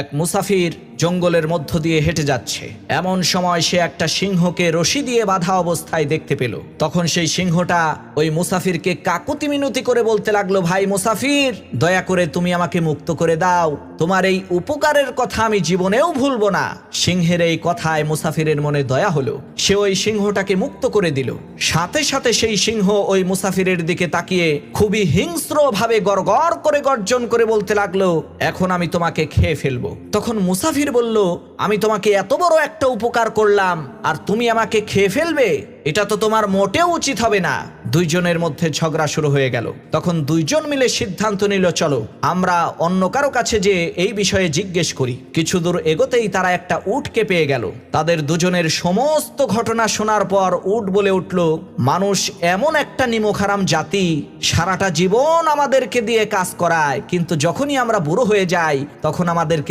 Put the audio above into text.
এক মুসাফির জঙ্গলের মধ্য দিয়ে হেঁটে যাচ্ছে। এমন সময় সে একটা সিংহকে রশি দিয়ে বাঁধা অবস্থায় দেখতে পেল। তখন সেই সিংহটা ওই মুসাফিরকে কাকুতি মিনতি করে বলতে লাগলো, ভাই মুসাফির, দয়া করে তুমি আমাকে মুক্ত করে দাও, তোমার এই উপকারের কথা আমি জীবনেও ভুলবো না। সিংহের এই কথায় মুসাফিরের মনে দয়া হলো, সে ওই সিংহটাকে মুক্ত করে দিল। সাথে সাথে সেই সিংহ ওই মুসাফিরের দিকে তাকিয়ে খুবই হিংস্র ভাবে গড়গড় করে গর্জন করে বলতে লাগলো, এখন আমি তোমাকে খেয়ে ফেলবো। তখন মুসাফির বলল, আমি তোমাকে এত বড় একটা উপকার করলাম আর তুমি আমাকে খেয়ে ফেলবে? এটা তো তোমার মোটেও উচিত হবে না। দুইজনের মধ্যে ঝগড়া শুরু হয়ে গেল। তখন দুইজন মিলে সিদ্ধান্ত নিল, চলো আমরা অন্য কারো কাছে যে এই বিষয়ে জিজ্ঞেস করি। কিছু দূর এগোতেই তারা একটা উটকে পেয়ে গেল। তাদের দুজনের সমস্ত ঘটনা শোনার পর উট বলে উঠল, মানুষ এমন একটা নিমকহারাম জাতি, সারাটা জীবন আমাদেরকে দিয়ে কাজ করায়, কিন্তু যখনই আমরা বুড়ো হয়ে যাই তখন আমাদেরকে